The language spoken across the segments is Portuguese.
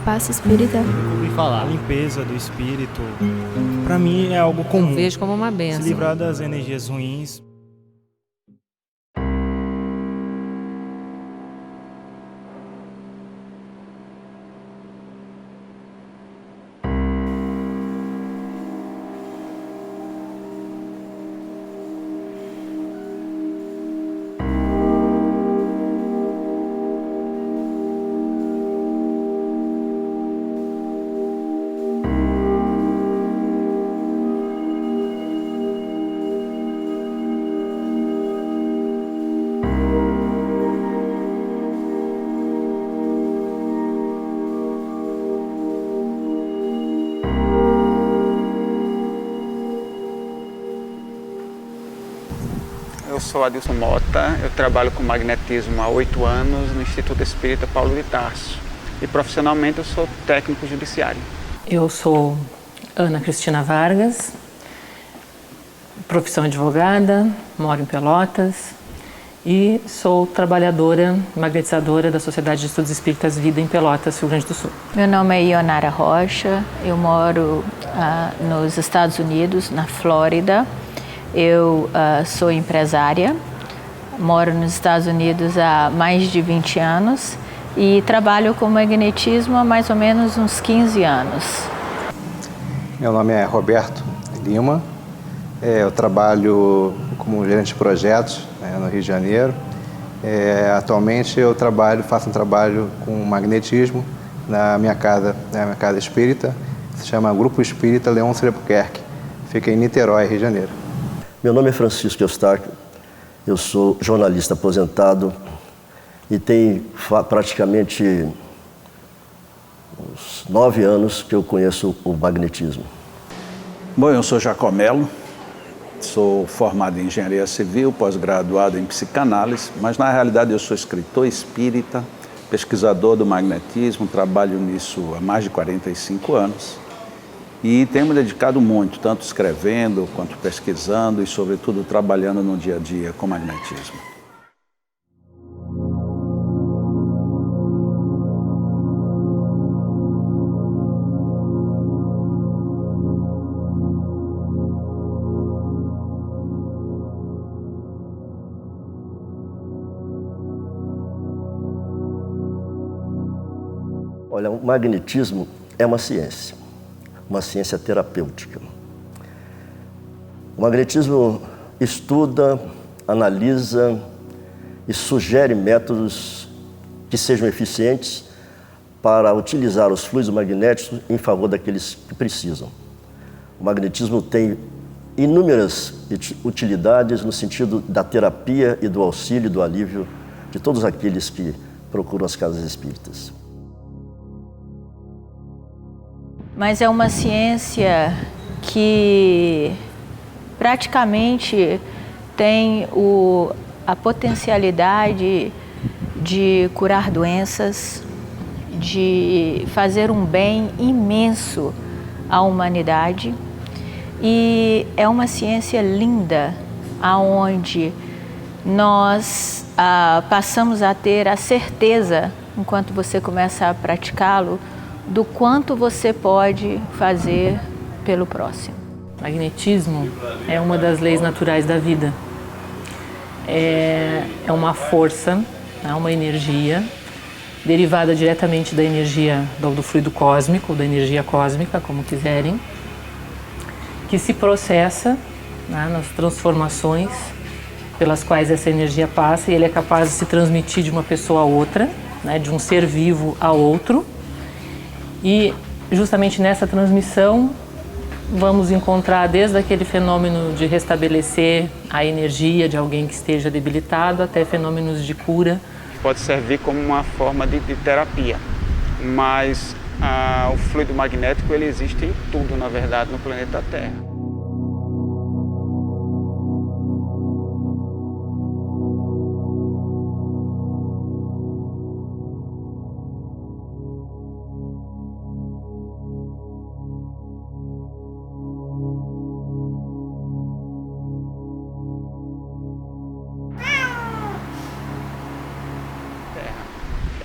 Passe espírita. Eu ouvi falar, limpeza do espírito, pra mim é algo comum. Eu vejo como uma bênção. Se livrar das energias ruins. Eu sou Adilson Mota, eu trabalho com magnetismo há 8 anos no Instituto Espírita Paulo de Tarso e profissionalmente eu sou técnico judiciário. Eu sou Ana Cristina Vargas, profissão advogada, moro em Pelotas e sou trabalhadora magnetizadora da Sociedade de Estudos Espíritas Vida em Pelotas, Rio Grande do Sul. Meu nome é Ionara Rocha, eu moro nos Estados Unidos, na Flórida. Eu sou empresária, moro nos Estados Unidos há mais de 20 anos e trabalho com magnetismo há mais ou menos uns 15 anos. Meu nome é Roberto Lima, eu trabalho como gerente de projetos no Rio de Janeiro. Atualmente eu faço um trabalho com magnetismo na minha casa espírita, que se chama Grupo Espírita Leôncio de Albuquerque, fica em Niterói, Rio de Janeiro. Meu nome é Francisco Eustáquio, eu sou jornalista aposentado e tem praticamente uns 9 anos que eu conheço o magnetismo. Bom, eu sou Jacomelo, sou formado em engenharia civil, pós-graduado em psicanálise, mas na realidade eu sou escritor espírita, pesquisador do magnetismo, trabalho nisso há mais de 45 anos. E tenho me dedicado muito, tanto escrevendo quanto pesquisando e, sobretudo, trabalhando no dia a dia com magnetismo. Olha, o magnetismo é uma ciência terapêutica. O magnetismo estuda, analisa e sugere métodos que sejam eficientes para utilizar os fluidos magnéticos em favor daqueles que precisam. O magnetismo tem inúmeras utilidades no sentido da terapia e do auxílio, do alívio de todos aqueles que procuram as casas espíritas. Mas é uma ciência que praticamente tem a potencialidade de curar doenças, de fazer um bem imenso à humanidade. E é uma ciência linda, aonde nós passamos a ter a certeza, enquanto você começa a praticá-lo, do quanto você pode fazer pelo próximo. Magnetismo é uma das leis naturais da vida. É uma força, é uma energia derivada diretamente da energia do fluido cósmico, da energia cósmica, como quiserem, que se processa, né, nas transformações pelas quais essa energia passa, e ele é capaz de se transmitir de uma pessoa a outra, né, de um ser vivo a outro. E justamente nessa transmissão vamos encontrar desde aquele fenômeno de restabelecer a energia de alguém que esteja debilitado até fenômenos de cura. Pode servir como uma forma de terapia, mas o fluido magnético ele existe em tudo, na verdade, no planeta Terra.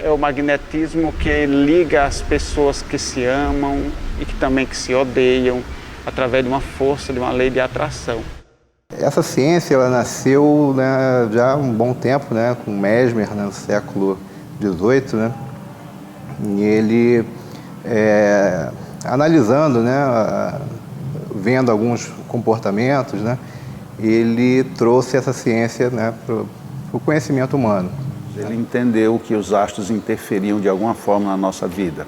É o magnetismo que liga as pessoas que se amam e que também que se odeiam através de uma força, de uma lei de atração. Essa ciência ela nasceu, né, já há um bom tempo, né, com Mesmer, né, no século XVIII, né, e ele, analisando, né, vendo alguns comportamentos, né, ele trouxe essa ciência, né, para o conhecimento humano. Ele entendeu que os astros interferiam de alguma forma na nossa vida.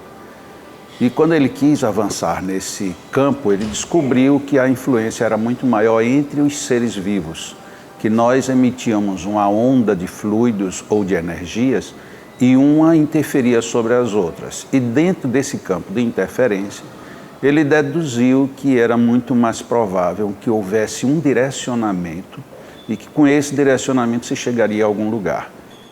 E quando ele quis avançar nesse campo, ele descobriu que a influência era muito maior entre os seres vivos, que nós emitíamos uma onda de fluidos ou de energias e uma interferia sobre as outras. E dentro desse campo de interferência, ele deduziu que era muito mais provável que houvesse um direcionamento e que com esse direcionamento se chegaria a algum lugar.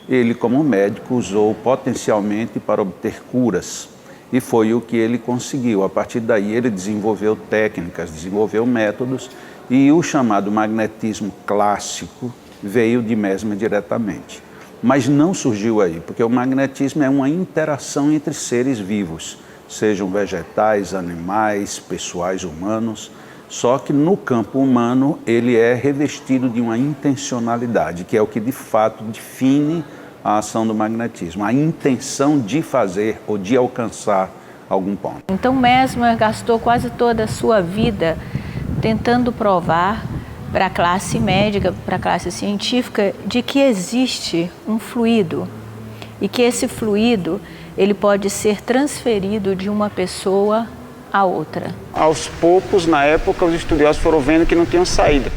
Ele, como médico, usou potencialmente para obter curas e foi o que ele conseguiu. A partir daí ele desenvolveu técnicas, desenvolveu métodos e o chamado magnetismo clássico veio de Mesmer diretamente. Mas não surgiu aí, porque o magnetismo é uma interação entre seres vivos, sejam vegetais, animais, pessoais, humanos. Só que no campo humano ele é revestido de uma intencionalidade, que é o que de fato define a ação do magnetismo, a intenção de fazer ou de alcançar algum ponto. Então Mesmer gastou quase toda a sua vida tentando provar para a classe médica, para a classe científica, de que existe um fluido e que esse fluido ele pode ser transferido de uma pessoa a outra. Aos poucos, na época, os estudiosos foram vendo que não tinham saída.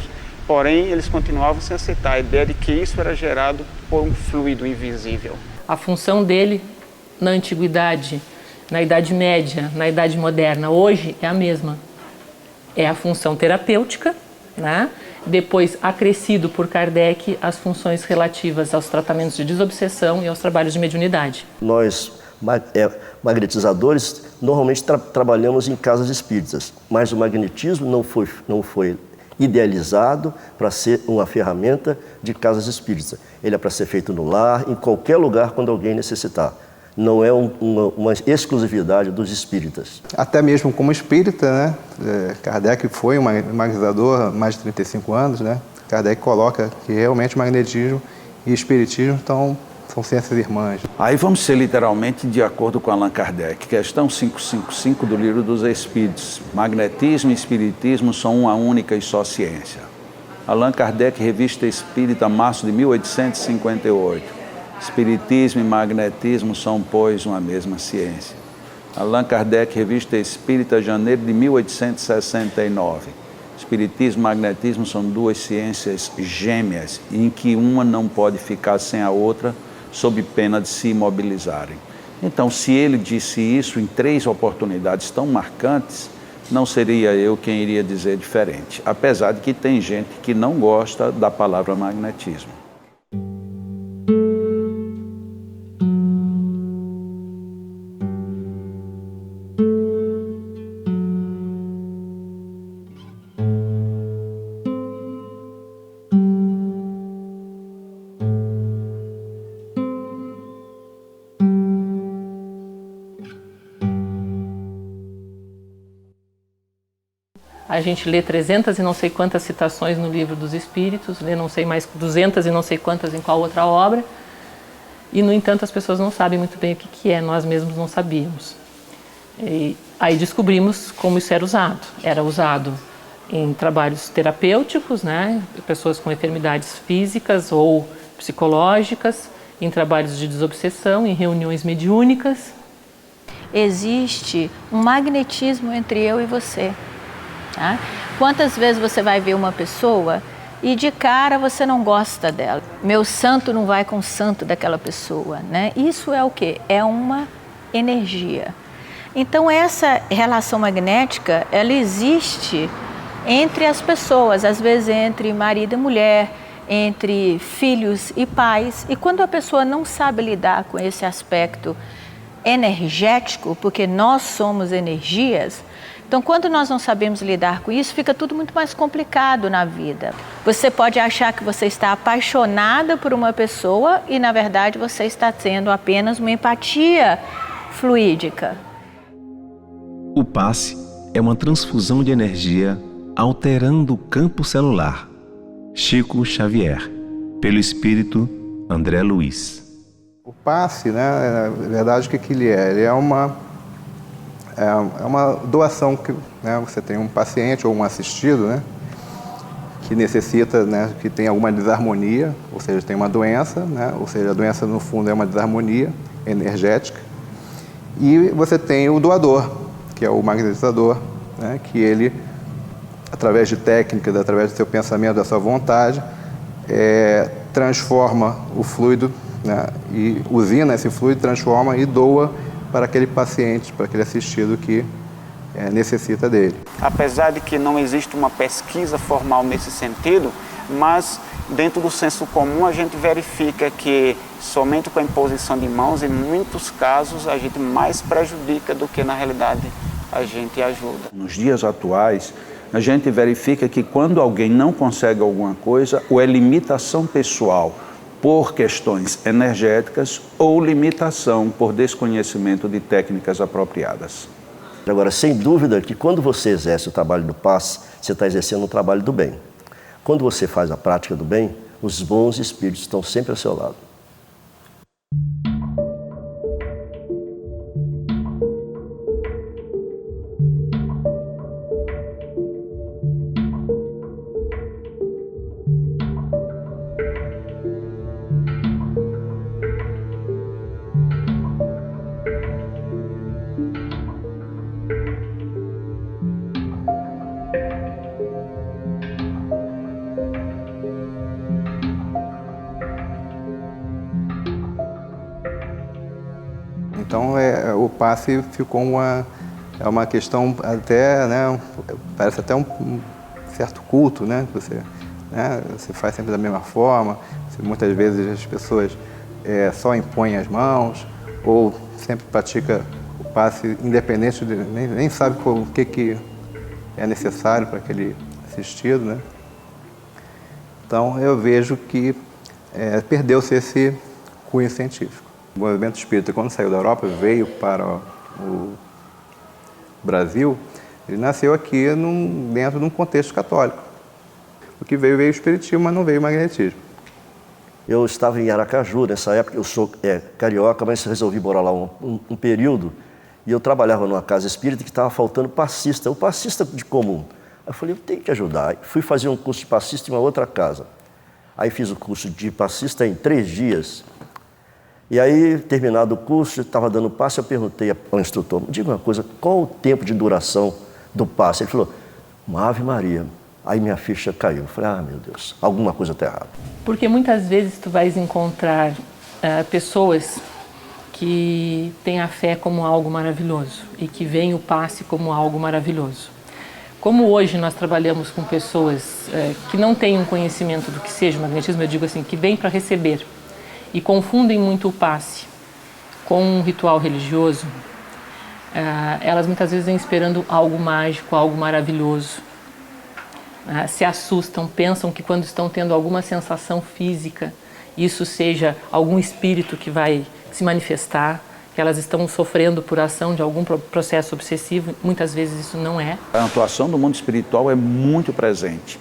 Porém, eles continuavam sem aceitar a ideia de que isso era gerado por um fluido invisível. A função dele na antiguidade, na Idade Média, na Idade Moderna, hoje é a mesma. É a função terapêutica, né? Depois acrescido por Kardec as funções relativas aos tratamentos de desobsessão e aos trabalhos de mediunidade. Nós, magnetizadores, normalmente trabalhamos em casas espíritas, mas o magnetismo não foi idealizado para ser uma ferramenta de casas espíritas. Ele é para ser feito no lar, em qualquer lugar, quando alguém necessitar. Não é uma exclusividade dos espíritas. Até mesmo como espírita, né? Kardec foi um magnetizador há mais de 35 anos, né? Kardec coloca que realmente o magnetismo e o espiritismo são ciências irmãs. Aí vamos ser literalmente de acordo com Allan Kardec, questão 555 do Livro dos Espíritos. Magnetismo e espiritismo são uma única e só ciência. Allan Kardec, Revista Espírita, março de 1858. Espiritismo e magnetismo são, pois, uma mesma ciência. Allan Kardec, Revista Espírita, janeiro de 1869. Espiritismo e magnetismo são duas ciências gêmeas, em que uma não pode ficar sem a outra, sob pena de se imobilizarem. Então, se ele disse isso em 3 oportunidades tão marcantes, não seria eu quem iria dizer diferente, apesar de que tem gente que não gosta da palavra magnetismo. A A gente lê 300 e não sei quantas citações no Livro dos Espíritos, lê não sei mais 200 e não sei quantas em qual outra obra, e, no entanto, as pessoas não sabem muito bem o que é, nós mesmos não sabíamos. E aí descobrimos como isso era usado. Era usado em trabalhos terapêuticos, né? Pessoas com enfermidades físicas ou psicológicas, em trabalhos de desobsessão, em reuniões mediúnicas. Existe um magnetismo entre eu e você. Tá? Quantas vezes você vai ver uma pessoa e de cara você não gosta dela? Meu santo não vai com o santo daquela pessoa, né? Isso é o quê? É uma energia. Então essa relação magnética, ela existe entre as pessoas, às vezes entre marido e mulher, entre filhos e pais. E quando a pessoa não sabe lidar com esse aspecto energético, porque nós somos energias, então quando nós não sabemos lidar com isso, fica tudo muito mais complicado na vida. Você pode achar que você está apaixonada por uma pessoa e na verdade você está tendo apenas uma empatia fluídica. O passe é uma transfusão de energia alterando o campo celular. Chico Xavier, pelo espírito André Luiz. O passe, né, na verdade, o que ele é? Ele é uma doação que, né, você tem um paciente ou um assistido, né, que necessita, né, que tem alguma desarmonia, ou seja, tem uma doença, né, ou seja, a doença no fundo é uma desarmonia energética, e você tem o doador, que é o magnetizador, né, que ele, através de técnicas, através do seu pensamento, da sua vontade, transforma o fluido, né, e usina esse fluido, transforma e doa para aquele paciente, para aquele assistido que necessita dele. Apesar de que não existe uma pesquisa formal nesse sentido, mas dentro do senso comum a gente verifica que somente com a imposição de mãos, em muitos casos, a gente mais prejudica do que na realidade a gente ajuda. Nos dias atuais, a gente verifica que quando alguém não consegue alguma coisa, ou é limitação pessoal por questões energéticas ou limitação por desconhecimento de técnicas apropriadas. Agora, sem dúvida que quando você exerce o trabalho do passe, você está exercendo o trabalho do bem. Quando você faz a prática do bem, os bons espíritos estão sempre ao seu lado. Então, o passe ficou uma questão até, né, parece até um certo culto, né, que você faz sempre da mesma forma, muitas vezes as pessoas só impõem as mãos, ou sempre pratica o passe independente, nem sabe o que é necessário para aquele assistido, né. Então, eu vejo que perdeu-se esse cunho científico. O movimento espírita, quando saiu da Europa, veio para o Brasil, ele nasceu aqui dentro de um contexto católico. O que veio o espiritismo, mas não veio o magnetismo. Eu estava em Aracaju, nessa época, eu sou carioca, mas resolvi morar lá um período, e eu trabalhava numa casa espírita que estava faltando passista, o passista de comum. Aí eu falei, eu tenho que ajudar. Aí fui fazer um curso de passista em uma outra casa. Aí fiz o curso de passista em 3 dias. E aí, terminado o curso, estava dando passe, eu perguntei ao instrutor, me diga uma coisa, qual o tempo de duração do passe? Ele falou, uma Ave Maria. Aí minha ficha caiu. Eu falei, meu Deus, alguma coisa está errada. Porque muitas vezes tu vais encontrar pessoas que têm a fé como algo maravilhoso e que veem o passe como algo maravilhoso. Como hoje nós trabalhamos com pessoas que não têm um conhecimento do que seja o magnetismo, eu digo assim, que vêm para receber, e confundem muito o passe com um ritual religioso, elas muitas vezes vêm esperando algo mágico, algo maravilhoso, se assustam, pensam que quando estão tendo alguma sensação física, isso seja algum espírito que vai se manifestar, que elas estão sofrendo por ação de algum processo obsessivo. Muitas vezes isso não é. A atuação do mundo espiritual é muito presente.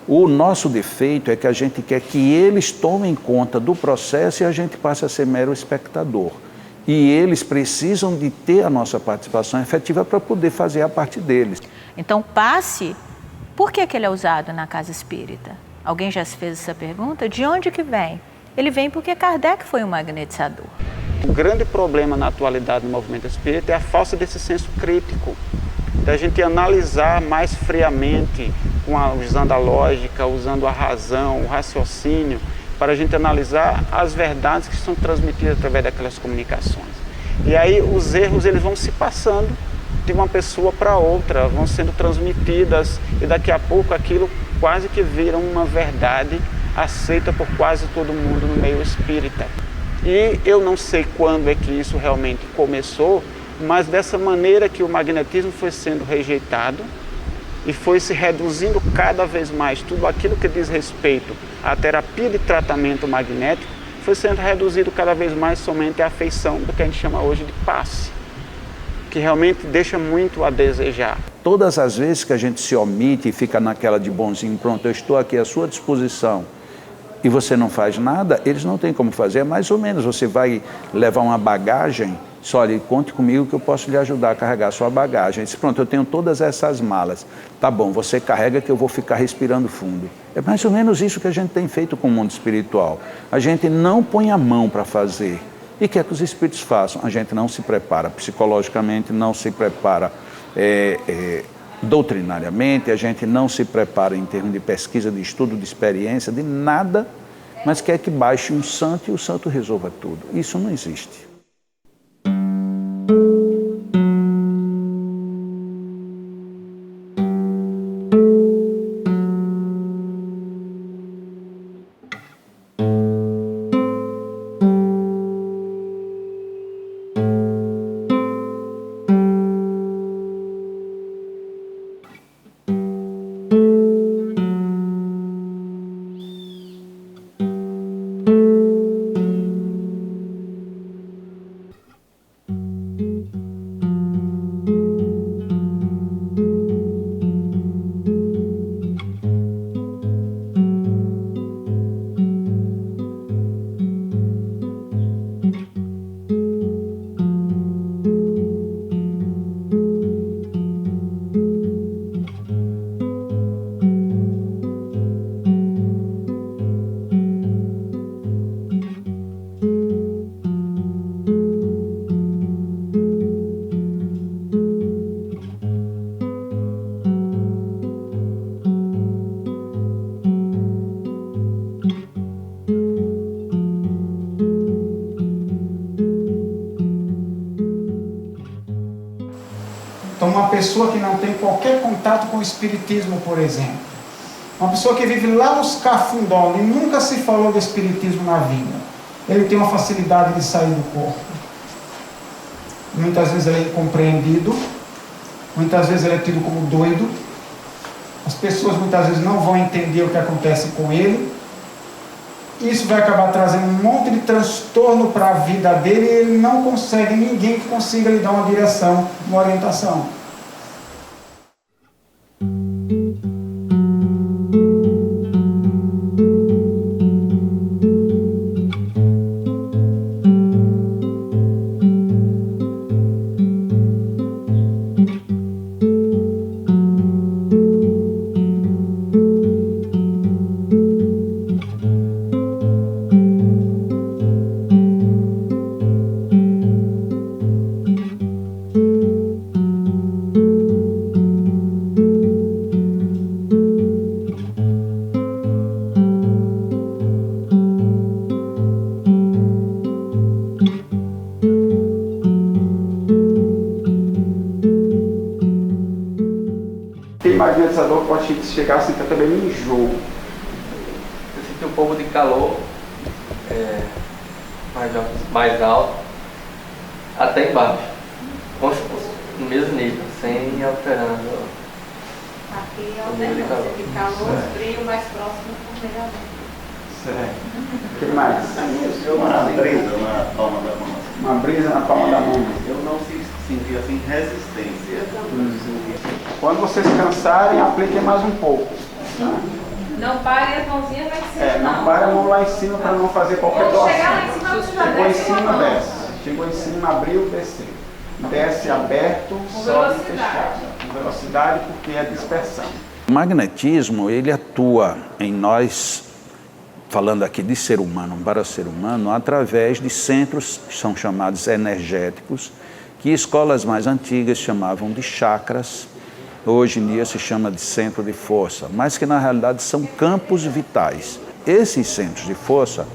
O nosso defeito é que a gente quer que eles tomem conta do processo e a gente passe a ser mero espectador. E eles precisam de ter a nossa participação efetiva para poder fazer a parte deles. Então, passe, por que ele é usado na casa espírita? Alguém já se fez essa pergunta? De onde que vem? Ele vem porque Kardec foi um magnetizador. O grande problema na atualidade do movimento espírita é a falta desse senso crítico, da gente analisar mais friamente, usando a lógica, usando a razão, o raciocínio, para a gente analisar as verdades que são transmitidas através daquelas comunicações. E aí os erros eles vão se passando de uma pessoa para outra, vão sendo transmitidas e daqui a pouco aquilo quase que vira uma verdade aceita por quase todo mundo no meio espírita. E eu não sei quando é que isso realmente começou, mas dessa maneira que o magnetismo foi sendo rejeitado e foi se reduzindo cada vez mais, tudo aquilo que diz respeito à terapia de tratamento magnético, foi sendo reduzido cada vez mais somente à afeição do que a gente chama hoje de passe, que realmente deixa muito a desejar. Todas as vezes que a gente se omite e fica naquela de bonzinho, pronto, eu estou aqui à sua disposição, e você não faz nada, eles não têm como fazer. É mais ou menos, você vai levar uma bagagem, só olha, conte comigo que eu posso lhe ajudar a carregar a sua bagagem. Diz, pronto, eu tenho todas essas malas. Tá bom, você carrega que eu vou ficar respirando fundo. É mais ou menos isso que a gente tem feito com o mundo espiritual. A gente não põe a mão para fazer. E quer que os espíritos façam? A gente não se prepara psicologicamente, não se prepara doutrinariamente, a gente não se prepara em termos de pesquisa, de estudo, de experiência, de nada, mas quer que baixe um santo e o santo resolva tudo. Isso não existe. Então, uma pessoa que não tem qualquer contato com o espiritismo, por exemplo, uma pessoa que vive lá nos cafundós e nunca se falou do espiritismo na vida, ele tem uma facilidade de sair do corpo. Muitas vezes ele é incompreendido, muitas vezes ele é tido como doido, as pessoas muitas vezes não vão entender o que acontece com ele. Isso vai acabar trazendo um monte de transtorno para a vida dele e ele não consegue, ninguém que consiga lhe dar uma direção, uma orientação. Magnetizador pode chegar assim que também me enjoo. Eu senti um pouco de calor mais alto, até embaixo, como se fosse no mesmo nível, sem alterando. Aqui é o nível de calor, frio mais próximo do melhoramento. Certo. O que mais? Uma brisa na palma da mão. Uma brisa na palma da mão. Eu não senti assim resistência. Quando vocês cansarem, apliquem mais um pouco. Tá? Não pare as mãozinhas lá em cima, não pare a mão lá em cima para não fazer qualquer Quando doação. chegar lá em cima, você já Chegou em desce cima, uma mão. desce. Chegou em cima, abriu, desceu. Desce aberto, sobe fechado. Com velocidade, porque é dispersão. O magnetismo, ele atua em nós, falando aqui de ser humano para ser humano, através de centros que são chamados energéticos, que escolas mais antigas chamavam de chakras, hoje em dia se chama de centro de força, mas que na realidade são campos vitais. Esses centros de força,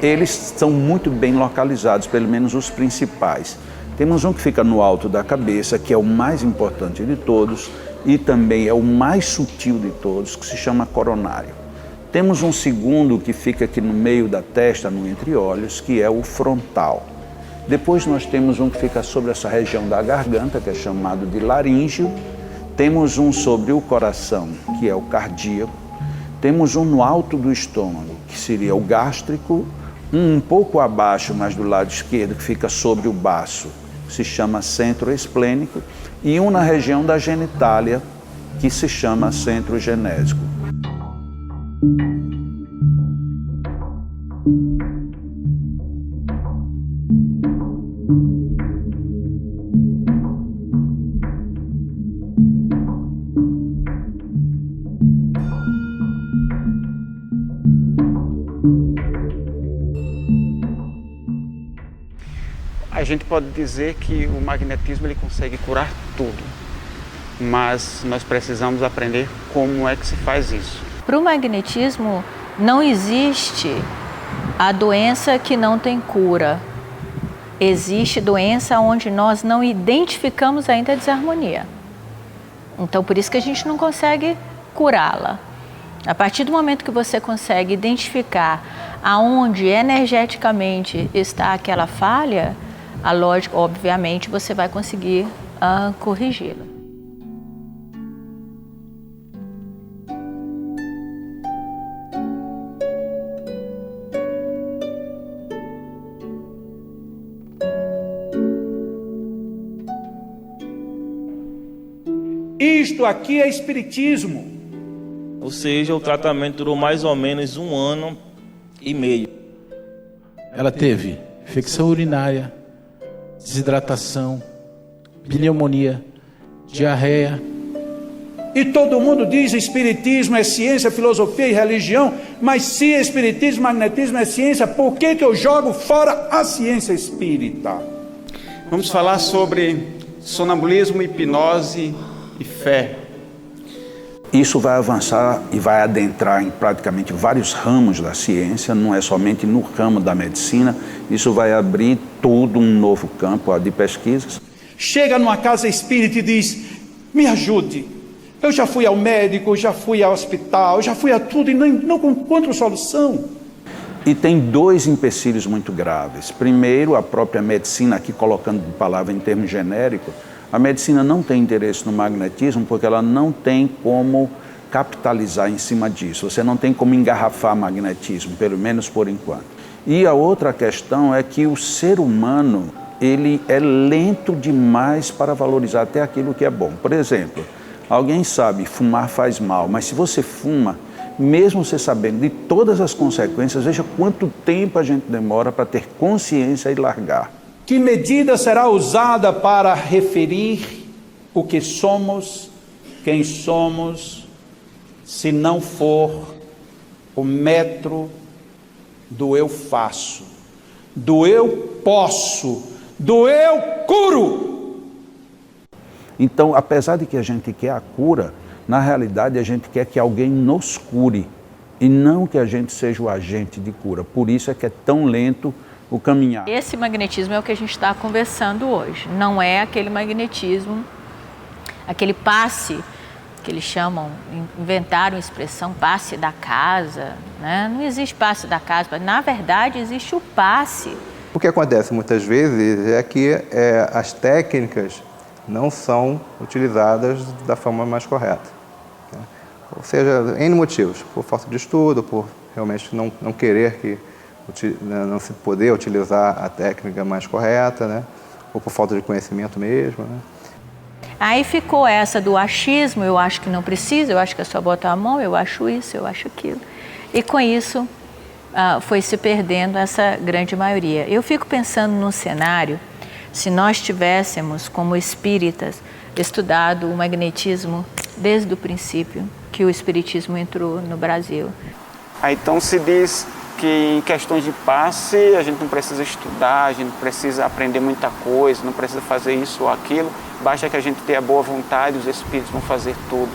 eles são muito bem localizados, pelo menos os principais. Temos um que fica no alto da cabeça, que é o mais importante de todos, e também é o mais sutil de todos, que se chama coronário. Temos um segundo que fica aqui no meio da testa, no entre-olhos, que é o frontal. Depois nós temos um que fica sobre essa região da garganta, que é chamado de laríngeo. Temos um sobre o coração, que é o cardíaco. Temos um no alto do estômago, que seria o gástrico. Um pouco abaixo, mas do lado esquerdo, que fica sobre o baço, que se chama centro esplênico. E um na região da genitália, que se chama centro genésico. A gente pode dizer que o magnetismo ele consegue curar tudo, mas nós precisamos aprender como é que se faz isso. Para o magnetismo não existe a doença que não tem cura. Existe doença onde nós não identificamos ainda a desarmonia. Então por isso que a gente não consegue curá-la. A partir do momento que você consegue identificar aonde energeticamente está aquela falha, a lógica, obviamente, você vai conseguir corrigi-la. Isto aqui é espiritismo. Ou seja, o tratamento durou mais ou menos 1 ano e meio. Ela teve infecção urinária, desidratação, pneumonia, diarreia. E todo mundo diz espiritismo é ciência, filosofia e religião, mas se espiritismo, magnetismo é ciência, por que eu jogo fora a ciência espírita? Vamos falar sobre sonambulismo, hipnose e fé. Isso vai avançar e vai adentrar em praticamente vários ramos da ciência, não é somente no ramo da medicina, isso vai abrir todo um novo campo de pesquisas. Chega numa casa espírita e diz, me ajude, eu já fui ao médico, já fui ao hospital, já fui a tudo e não encontro solução. E tem 2 empecilhos muito graves. Primeiro, a própria medicina, aqui colocando palavra em termos genéricos, a medicina não tem interesse no magnetismo porque ela não tem como capitalizar em cima disso. Você não tem como engarrafar magnetismo, pelo menos por enquanto. E a outra questão é que o ser humano, ele é lento demais para valorizar até aquilo que é bom. Por exemplo, alguém sabe, fumar faz mal, mas se você fuma, mesmo você sabendo de todas as consequências, veja quanto tempo a gente demora para ter consciência e largar. Que medida será usada para referir o que somos, quem somos, se não for o metro do eu faço, do eu posso, do eu curo? Então, apesar de que a gente quer a cura, na realidade a gente quer que alguém nos cure e não que a gente seja o agente de cura. Por isso é que é tão lento o caminhar. Esse magnetismo é o que a gente está conversando hoje. Não é aquele magnetismo, aquele passe que eles chamam, inventaram a expressão passe da casa, né? Não existe passe da casa, na verdade existe o passe. O que acontece muitas vezes é que as técnicas não são utilizadas da forma mais correta. Né? Ou seja, N motivos, por falta de estudo, por realmente não querer que não se poder utilizar a técnica mais correta, né? Ou por falta de conhecimento mesmo, né? Aí ficou essa do achismo, eu acho que não precisa, eu acho que é só botar a mão, eu acho isso, eu acho aquilo. E com isso foi se perdendo essa grande maioria. Eu fico pensando no cenário, se nós tivéssemos, como espíritas, estudado o magnetismo desde o princípio que o espiritismo entrou no Brasil. Então se diz que em questões de passe a gente não precisa estudar, a gente não precisa aprender muita coisa, não precisa fazer isso ou aquilo, basta que a gente tenha boa vontade, os espíritos vão fazer tudo.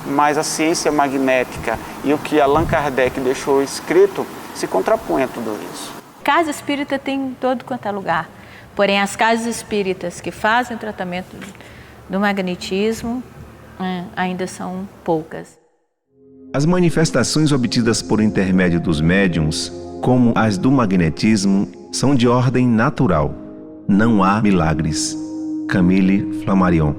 Mas a ciência magnética e o que Allan Kardec deixou escrito se contrapõe a tudo isso. Casa espírita tem em todo quanto é lugar, porém as casas espíritas que fazem o tratamento do magnetismo ainda são poucas. As manifestações obtidas por intermédio dos médiuns, como as do magnetismo, são de ordem natural. Não há milagres. Camille Flammarion.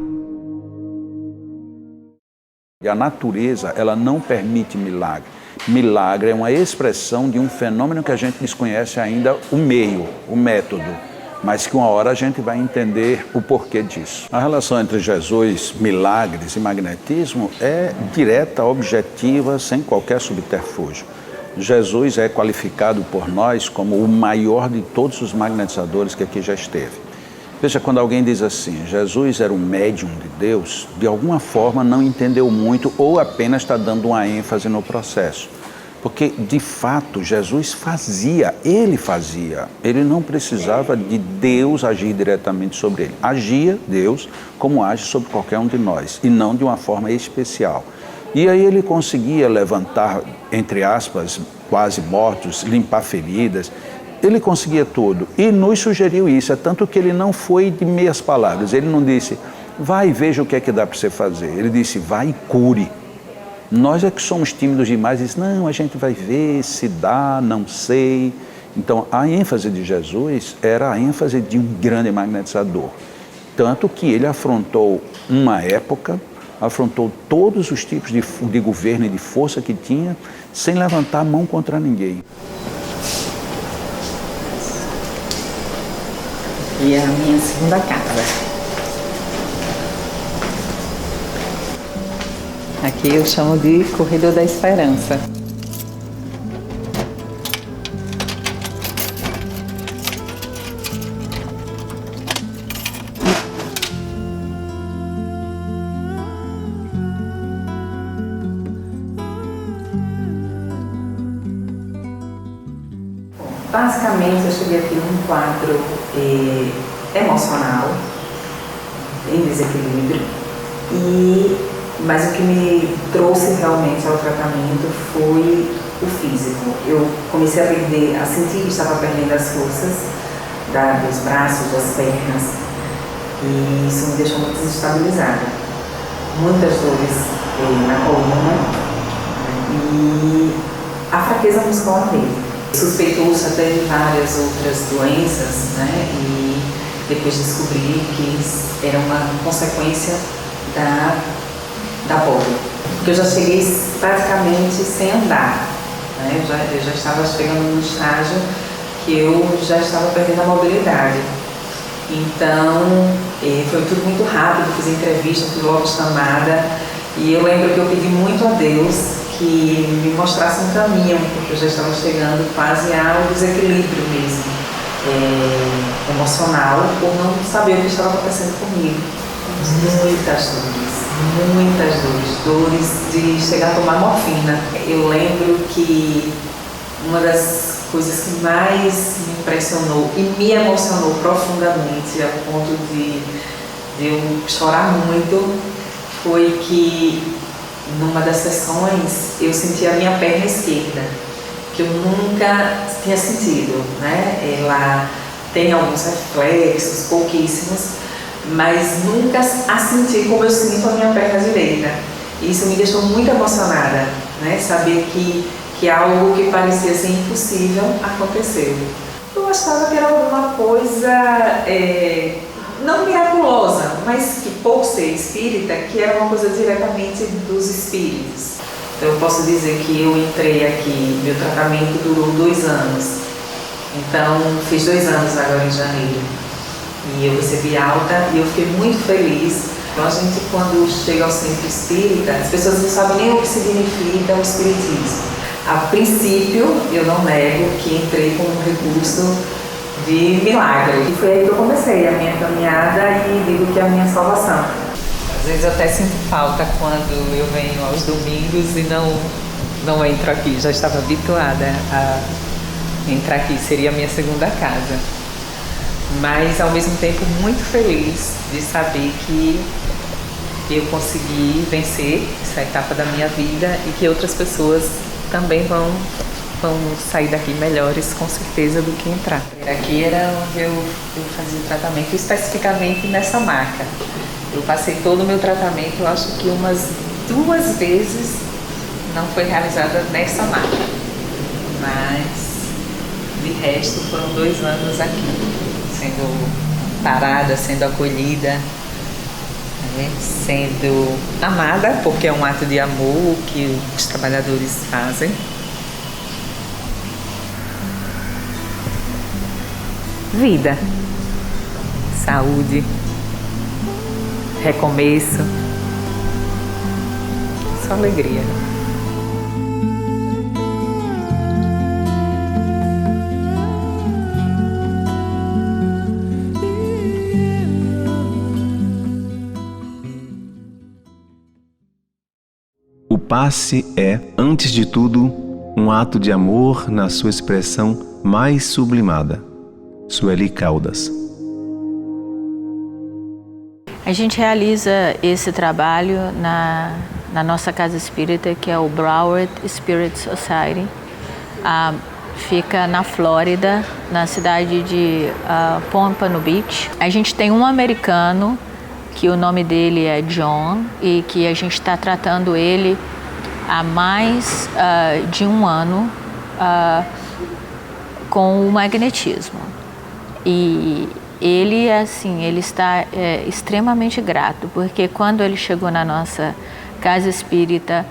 A natureza, ela não permite milagre. Milagre é uma expressão de um fenômeno que a gente desconhece ainda o meio, o método, mas que uma hora a gente vai entender o porquê disso. A relação entre Jesus, milagres e magnetismo é direta, objetiva, sem qualquer subterfúgio. Jesus é qualificado por nós como o maior de todos os magnetizadores que aqui já esteve. Veja, quando alguém diz assim, Jesus era um médium de Deus, de alguma forma não entendeu muito ou apenas está dando uma ênfase no processo. Porque, de fato, Jesus fazia, ele não precisava de Deus agir diretamente sobre ele. Agia Deus como age sobre qualquer um de nós, e não de uma forma especial. E aí ele conseguia levantar, entre aspas, quase mortos, limpar feridas, ele conseguia tudo, e nos sugeriu isso, é tanto que ele não foi de meias palavras, ele não disse, vai e veja o que é que dá para você fazer, ele disse, vai e cure. Nós é que somos tímidos demais e diz, não, a gente vai ver se dá, não sei. Então, a ênfase de Jesus era a ênfase de um grande magnetizador. Tanto que ele afrontou uma época, afrontou todos os tipos de governo e de força que tinha, sem levantar a mão contra ninguém. E a minha segunda casa. Aqui eu chamo de Corredor da Esperança. Basicamente, eu cheguei aqui num quadro emocional, em desequilíbrio, mas o que me trouxe realmente ao tratamento foi o físico. Eu comecei a sentir que estava perdendo as forças dos braços, das pernas, e isso me deixou muito desestabilizada. Muitas dores na coluna e a fraqueza muscular mesmo. Suspeitou-se até de várias outras doenças, né? E depois descobri que era uma consequência da polio. Porque eu já cheguei praticamente sem andar, né? Eu já estava chegando num estágio que eu já estava perdendo a mobilidade. Então, foi tudo muito rápido, fiz entrevista, fui logo chamada. E eu lembro que eu pedi muito a Deus que me mostrasse um caminho, porque eu já estava chegando quase ao desequilíbrio mesmo, emocional, por não saber o que estava acontecendo comigo. Muitas dores de chegar a tomar morfina. Eu lembro que uma das coisas que mais me impressionou e me emocionou profundamente, ao ponto de eu chorar muito, foi que numa das sessões eu senti a minha perna esquerda, que eu nunca tinha sentido, né? Ela tem alguns reflexos, pouquíssimos, mas nunca a senti como eu sinto a minha perna direita. Isso me deixou muito emocionada, né? Saber que algo que parecia ser impossível aconteceu. Eu achava que era alguma coisa não miraculosa, mas que por ser espírita, que era uma coisa diretamente dos espíritos. Então eu posso dizer que eu entrei aqui, meu tratamento durou 2 anos, Então, fiz 2 anos agora em janeiro. E eu recebi alta e eu fiquei muito feliz. Então, a gente, quando chega ao centro espírita, as pessoas não sabem nem o que significa o espiritismo. A princípio, eu não nego que entrei com um recurso de milagre. E foi aí que eu comecei a minha caminhada e digo que é a minha salvação. Às vezes eu até sinto falta quando eu venho aos domingos e não entro aqui. Já estava habituada a entrar aqui, seria a minha segunda casa. Mas, ao mesmo tempo, muito feliz de saber que eu consegui vencer essa etapa da minha vida e que outras pessoas também vão sair daqui melhores, com certeza, do que entrar. Aqui era onde eu fazia o tratamento, especificamente nessa maca. Eu passei todo o meu tratamento, eu acho que umas 2 vezes não foi realizada nessa maca. Mas, de resto, foram 2 anos aqui, sendo parada, sendo acolhida, sendo amada, porque é um ato de amor que os trabalhadores fazem. Vida, saúde, recomeço, só alegria. O passe é, antes de tudo, um ato de amor na sua expressão mais sublimada. Sueli Caldas. A gente realiza esse trabalho na nossa casa espírita, que é o Broward Spirit Society. Fica na Flórida, na cidade de Pompano Beach. A gente tem um americano, que o nome dele é John, e que a gente está tratando ele há mais de 1 ano com o magnetismo. E ele, assim, ele está extremamente grato, porque quando ele chegou na nossa casa espírita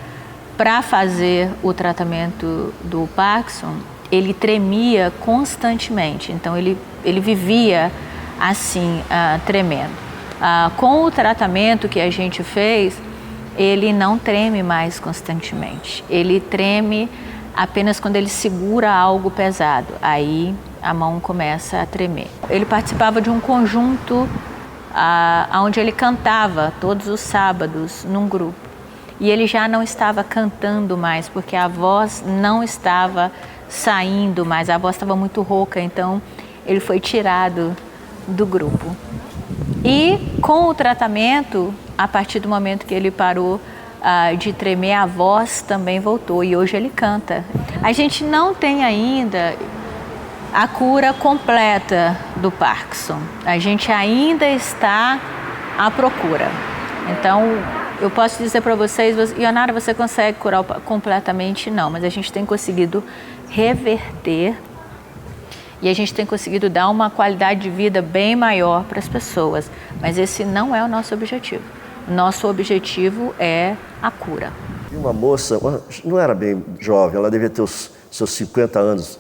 para fazer o tratamento do Parkinson, ele tremia constantemente, então ele vivia assim, tremendo. Com o tratamento que a gente fez, ele não treme mais constantemente, ele treme apenas quando ele segura algo pesado, aí a mão começa a tremer. Ele participava de um conjunto onde ele cantava todos os sábados num grupo. E ele já não estava cantando mais, porque a voz não estava saindo mais, a voz estava muito rouca, então ele foi tirado do grupo. E com o tratamento, a partir do momento que ele parou de tremer, a voz também voltou e hoje ele canta. A gente não tem ainda a cura completa do Parkinson. A gente ainda está à procura. Então, eu posso dizer para vocês, Ionara, você consegue curar completamente? Não, mas a gente tem conseguido reverter e a gente tem conseguido dar uma qualidade de vida bem maior para as pessoas. Mas esse não é o nosso objetivo. Nosso objetivo é a cura. Uma moça, não era bem jovem, ela devia ter os seus 50 anos,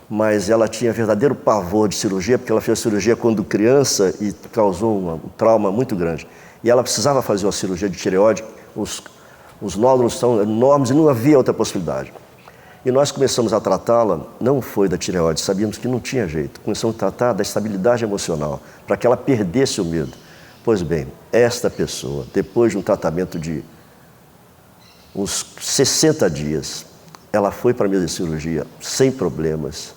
mas ela tinha verdadeiro pavor de cirurgia, porque ela fez cirurgia quando criança e causou um trauma muito grande. E ela precisava fazer uma cirurgia de tireoide, os nódulos são enormes e não havia outra possibilidade. E nós começamos a tratá-la, não foi da tireoide, sabíamos que não tinha jeito. Começamos a tratar da estabilidade emocional, para que ela perdesse o medo. Pois bem, esta pessoa, depois de um tratamento de uns 60 dias, ela foi para a mesa de cirurgia sem problemas.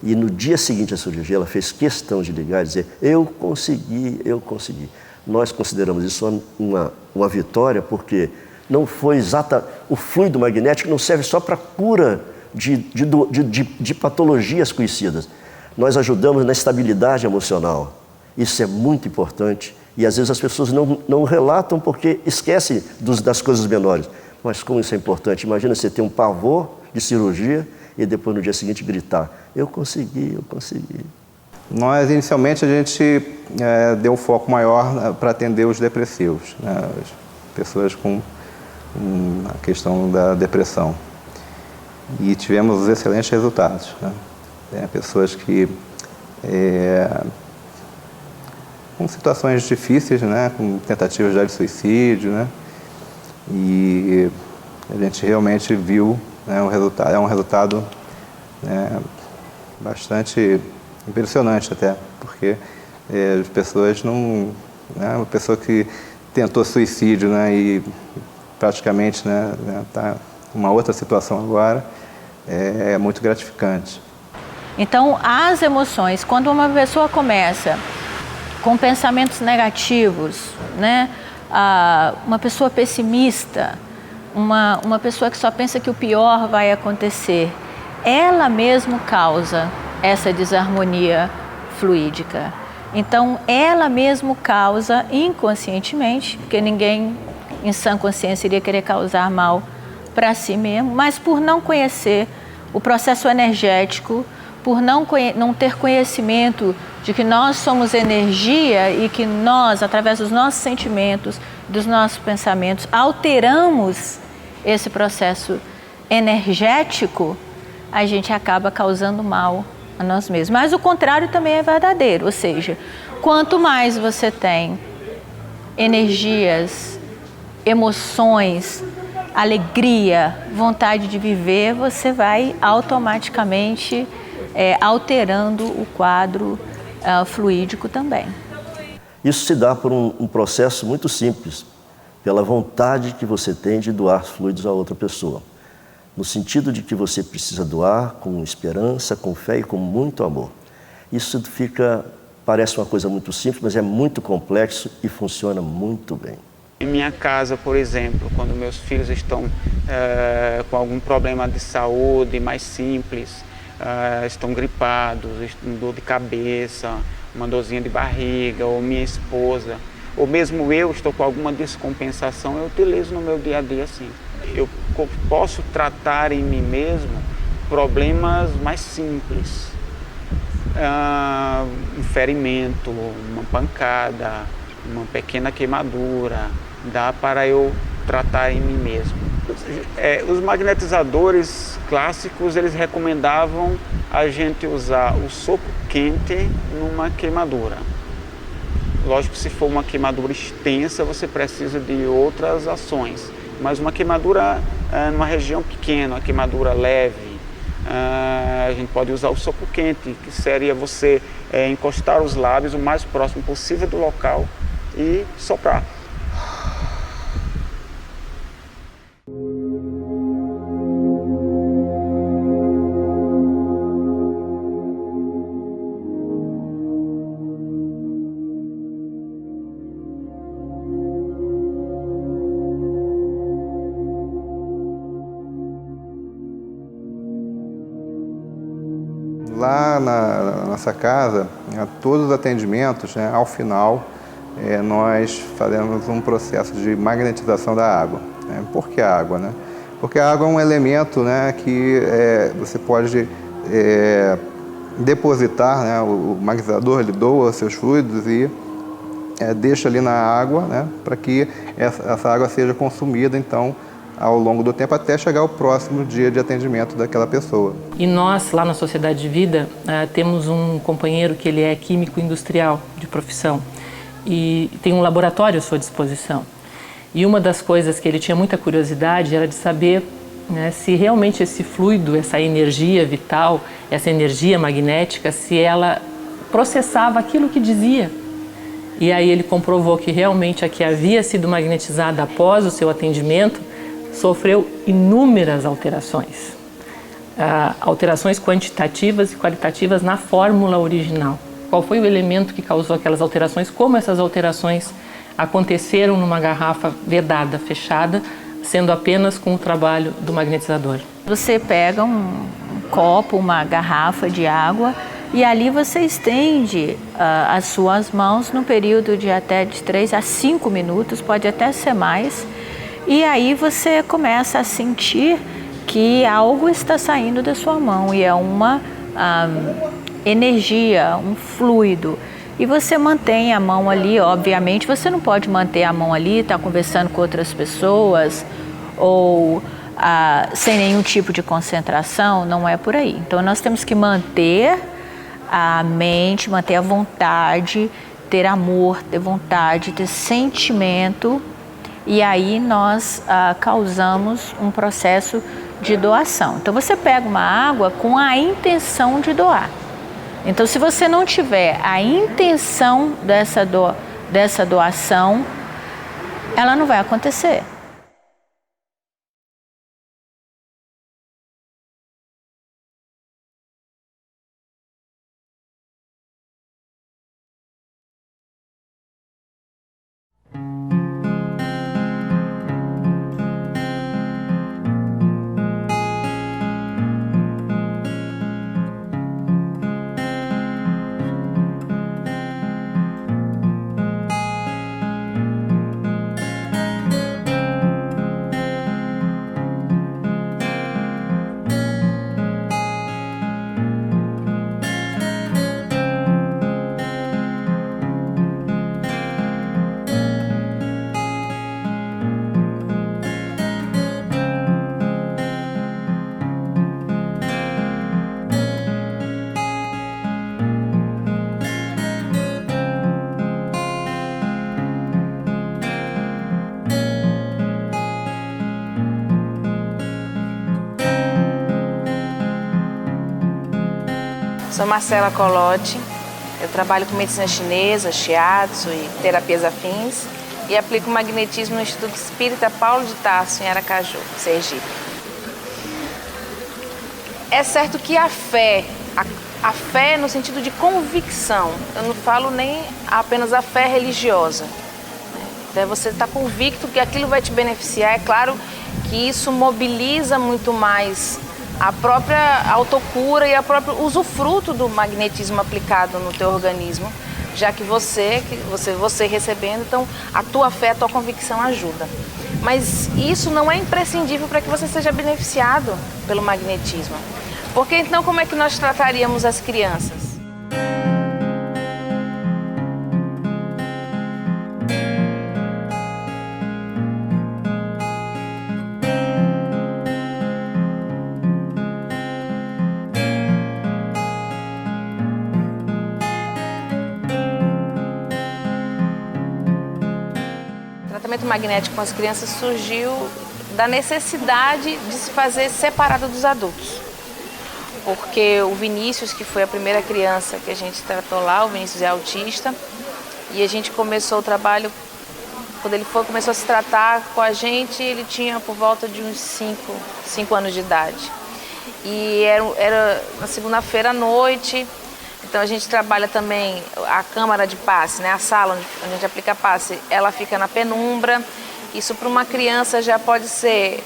E no dia seguinte à cirurgia, ela fez questão de ligar e dizer, eu consegui, eu consegui. Nós consideramos isso uma vitória, porque não foi exata. O fluido magnético não serve só para cura de patologias conhecidas. Nós ajudamos na estabilidade emocional. Isso é muito importante. E às vezes as pessoas não relatam porque esquecem das coisas menores. Mas como isso é importante? Imagina você ter um pavor de cirurgia e depois no dia seguinte gritar, eu consegui, eu consegui. Nós, inicialmente, a gente deu um foco maior para atender os depressivos, né? As pessoas com a questão da depressão. E tivemos excelentes resultados, né? pessoas que com situações difíceis, né, com tentativas de suicídio, né, e a gente realmente viu, né, o resultado. É um resultado, né, bastante impressionante até, porque as pessoas não, né, uma pessoa que tentou suicídio, né, e praticamente, né, tá uma outra situação agora, é muito gratificante. Então, as emoções, quando uma pessoa começa com pensamentos negativos, né, uma pessoa pessimista, uma pessoa que só pensa que o pior vai acontecer, ela mesmo causa essa desarmonia fluídica. Então, ela mesmo causa inconscientemente, porque ninguém em sã consciência iria querer causar mal para si mesmo, mas por não conhecer o processo energético, por não ter conhecimento de que nós somos energia e que nós, através dos nossos sentimentos, dos nossos pensamentos, alteramos esse processo energético, a gente acaba causando mal a nós mesmos. Mas o contrário também é verdadeiro, ou seja, quanto mais você tem energias, emoções, alegria, vontade de viver, você vai automaticamente alterando o quadro fluídico também. Isso se dá por um processo muito simples, pela vontade que você tem de doar fluidos a outra pessoa. No sentido de que você precisa doar com esperança, com fé e com muito amor. Isso parece uma coisa muito simples, mas é muito complexo e funciona muito bem. Em minha casa, por exemplo, quando meus filhos estão com algum problema de saúde mais simples, estão gripados, com dor de cabeça, uma dorzinha de barriga, ou minha esposa, ou mesmo eu estou com alguma descompensação, eu utilizo no meu dia a dia assim. Eu posso tratar em mim mesmo problemas mais simples, um ferimento, uma pancada, uma pequena queimadura, dá para eu tratar em mim mesmo. Os magnetizadores clássicos, eles recomendavam a gente usar o sopro quente numa queimadura. Lógico que se for uma queimadura extensa, você precisa de outras ações, mas uma queimadura numa região pequena, uma queimadura leve, a gente pode usar o sopro quente, que seria você encostar os lábios o mais próximo possível do local e soprar. Lá na nossa casa, todos os atendimentos, né, ao final, nós fazemos um processo de magnetização da água. Por que a água? Né? Porque a água é um elemento, né, que você pode depositar, né, o magnetizador ele doa seus fluidos e deixa ali na água, né, para que essa água seja consumida, então, ao longo do tempo, até chegar ao próximo dia de atendimento daquela pessoa. E nós, lá na Sociedade de Vida, temos um companheiro que ele é químico industrial de profissão e tem um laboratório à sua disposição. E uma das coisas que ele tinha muita curiosidade era de saber, né, se realmente esse fluido, essa energia vital, essa energia magnética, se ela processava aquilo que dizia. E aí ele comprovou que realmente a que havia sido magnetizada após o seu atendimento sofreu inúmeras alterações, alterações quantitativas e qualitativas na fórmula original. Qual foi o elemento que causou aquelas alterações, como essas alterações aconteceram numa garrafa vedada, fechada, sendo apenas com o trabalho do magnetizador. Você pega um copo, uma garrafa de água e ali você estende as suas mãos no período de até de 3 a 5 minutos, pode até ser mais. E aí você começa a sentir que algo está saindo da sua mão e é uma energia, um fluido. E você mantém a mão ali, obviamente você não pode manter a mão ali, estar conversando com outras pessoas ou sem nenhum tipo de concentração, não é por aí. Então nós temos que manter a mente, manter a vontade, ter amor, ter vontade, ter sentimento, e aí nós causamos um processo de doação. Então você pega uma água com a intenção de doar. Então se você não tiver a intenção dessa doação, ela não vai acontecer. Sou Marcela Colotti, eu trabalho com medicina chinesa, shiatsu e terapias afins e aplico magnetismo no Instituto Espírita Paulo de Tarso, em Aracaju, Sergipe. É certo que a fé no sentido de convicção, eu não falo nem apenas a fé religiosa. Então você está convicto que aquilo vai te beneficiar, é claro que isso mobiliza muito mais a própria autocura e a própria usufruto do magnetismo aplicado no teu organismo, já que você recebendo, então a tua fé, a tua convicção ajuda. Mas isso não é imprescindível para que você seja beneficiado pelo magnetismo. Porque então como é que nós trataríamos as crianças? O tratamento magnético com as crianças surgiu da necessidade de se fazer separado dos adultos. Porque o Vinícius, que foi a primeira criança que a gente tratou lá, o Vinícius é autista, e a gente começou o trabalho, quando ele começou a se tratar com a gente, ele tinha por volta de uns 5 anos de idade. E era na segunda-feira à noite. Então a gente trabalha também a câmara de passe, né? A sala onde a gente aplica passe, ela fica na penumbra. Isso para uma criança já pode ser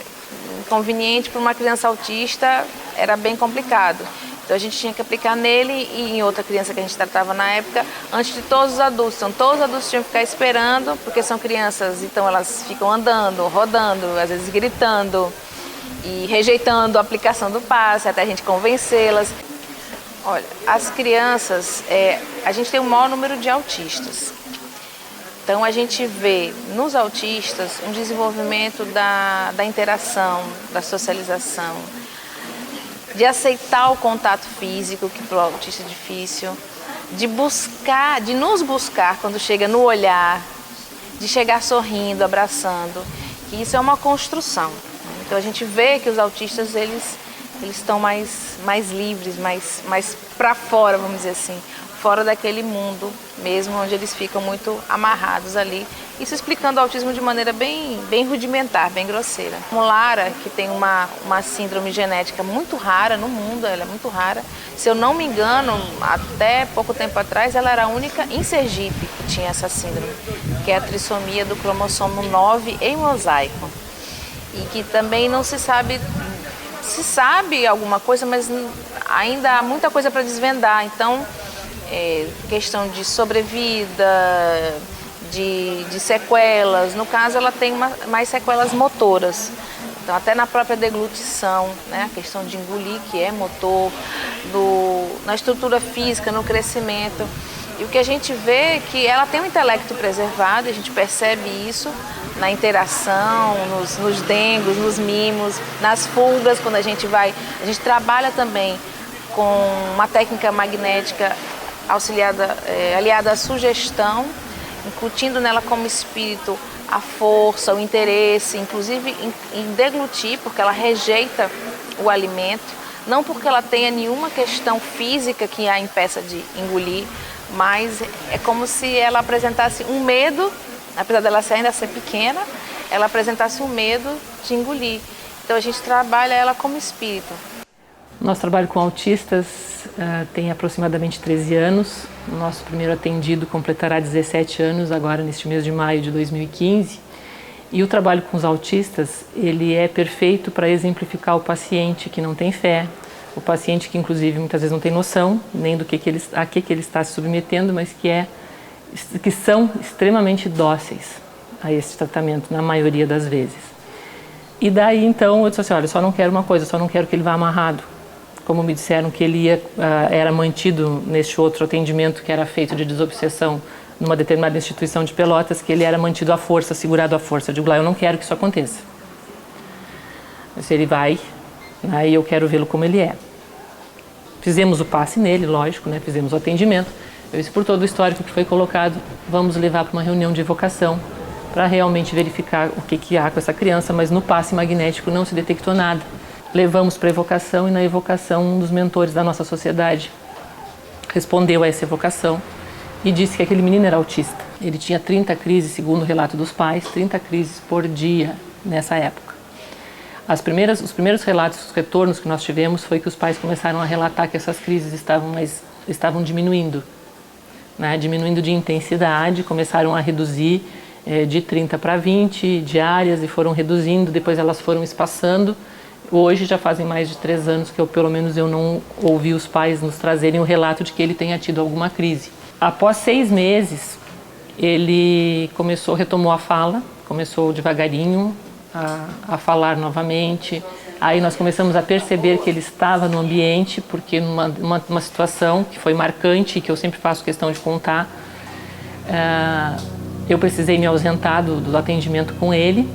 inconveniente, para uma criança autista era bem complicado. Então a gente tinha que aplicar nele e em outra criança que a gente tratava na época, antes de todos os adultos. Então todos os adultos tinham que ficar esperando, porque são crianças, então elas ficam andando, rodando, às vezes gritando e rejeitando a aplicação do passe, até a gente convencê-las. Olha, as crianças, a gente tem o maior número de autistas. Então a gente vê nos autistas um desenvolvimento da interação, da socialização, de aceitar o contato físico, que para o autista é difícil, de nos buscar quando chega no olhar, de chegar sorrindo, abraçando, que isso é uma construção. Então a gente vê que os autistas, eles estão mais livres, mais para fora, vamos dizer assim, fora daquele mundo mesmo, onde eles ficam muito amarrados ali. Isso explicando o autismo de maneira bem rudimentar, bem grosseira. Como Lara, que tem uma síndrome genética muito rara no mundo, ela é muito rara. Se eu não me engano, até pouco tempo atrás, ela era a única em Sergipe que tinha essa síndrome, que é a trissomia do cromossomo 9 em mosaico. E que também não se sabe... Se sabe alguma coisa, mas ainda há muita coisa para desvendar. Então, questão de sobrevida, de sequelas. No caso, ela tem mais sequelas motoras. Então, até na própria deglutição, né? A questão de engolir, que é motor, na estrutura física, no crescimento. E o que a gente vê é que ela tem um intelecto preservado, a gente percebe isso na interação, nos dengos, nos mimos, nas fugas, quando a gente trabalha também com uma técnica magnética aliada à sugestão, incutindo nela como espírito a força, o interesse, inclusive em deglutir, porque ela rejeita o alimento, não porque ela tenha nenhuma questão física que a impeça de engolir, mas é como se ela apresentasse um medo, apesar dela ainda ser pequena, ela apresentasse um medo de engolir. Então a gente trabalha ela como espírito. Nosso trabalho com autistas tem aproximadamente 13 anos. O nosso primeiro atendido completará 17 anos agora neste mês de maio de 2015. E o trabalho com os autistas, ele é perfeito para exemplificar o paciente que não tem fé, o paciente que inclusive muitas vezes não tem noção nem do que ele está se submetendo, mas que são extremamente dóceis a esse tratamento, na maioria das vezes. E daí então eu disse assim, olha, eu só não quero uma coisa, eu só não quero que ele vá amarrado. Como me disseram que ele era mantido neste outro atendimento que era feito de desobsessão numa determinada instituição de Pelotas, que ele era mantido à força, segurado à força. Eu digo lá, eu não quero que isso aconteça. Se ele vai, aí eu quero vê-lo como ele é. Fizemos o passe nele, lógico, né? Fizemos o atendimento. Eu disse, por todo o histórico que foi colocado, vamos levar para uma reunião de evocação para realmente verificar o que há com essa criança, mas no passe magnético não se detectou nada. Levamos para a evocação e na evocação um dos mentores da nossa sociedade respondeu a essa evocação e disse que aquele menino era autista. Ele tinha 30 crises, segundo o relato dos pais, 30 crises por dia nessa época. Os primeiros relatos, os retornos que nós tivemos foi que os pais começaram a relatar que essas crises estavam diminuindo, né? Diminuindo de intensidade, começaram a reduzir de 30 para 20 diárias e foram reduzindo, depois elas foram espaçando. Hoje já fazem mais de 3 anos que pelo menos eu não ouvi os pais nos trazerem o relato de que ele tenha tido alguma crise. Após 6 meses, ele retomou a fala, começou devagarinho a falar novamente. Aí nós começamos a perceber que ele estava no ambiente, porque numa situação que foi marcante e que eu sempre faço questão de contar, eu precisei me ausentar do atendimento com ele,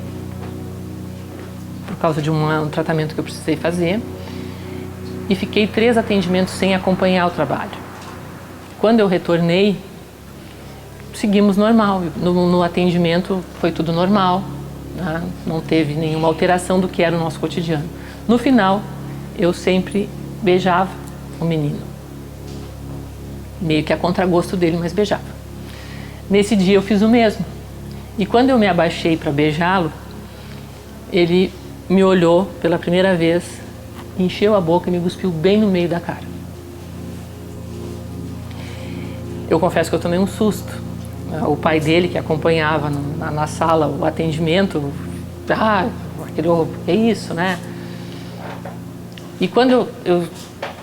por causa de um tratamento que eu precisei fazer, e fiquei 3 atendimentos sem acompanhar o trabalho. Quando eu retornei, seguimos normal, no atendimento foi tudo normal, né? Não teve nenhuma alteração do que era o nosso cotidiano. No final, eu sempre beijava o menino, meio que a contragosto dele, mas beijava. Nesse dia eu fiz o mesmo, e quando eu me abaixei para beijá-lo, ele me olhou pela primeira vez, encheu a boca e me cuspiu bem no meio da cara. Eu confesso que eu tomei um susto. O pai dele, que acompanhava na sala o atendimento, que é isso, né? E quando eu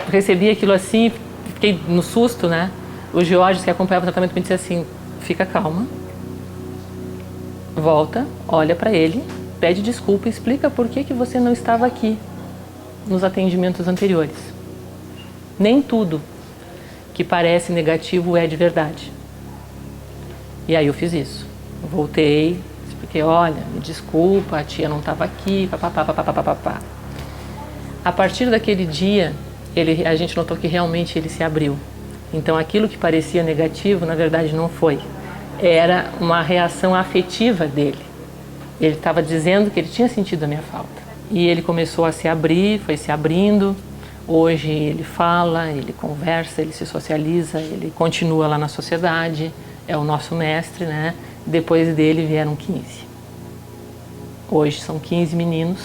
recebi aquilo assim, fiquei no susto, né? O Georges, que acompanhava o tratamento, me disse assim, fica calma, volta, olha para ele, pede desculpa e explica por que você não estava aqui nos atendimentos anteriores. Nem tudo que parece negativo é de verdade. E aí eu fiz isso. Eu voltei, expliquei, olha, me desculpa, a tia não estava aqui, papapá. A partir daquele dia, a gente notou que realmente ele se abriu. Então aquilo que parecia negativo, na verdade não foi. Era uma reação afetiva dele. Ele estava dizendo que ele tinha sentido a minha falta. E ele começou a se abrir, foi se abrindo. Hoje ele fala, ele conversa, ele se socializa, ele continua lá na sociedade, é o nosso mestre, né? Depois dele vieram 15. Hoje são 15 meninos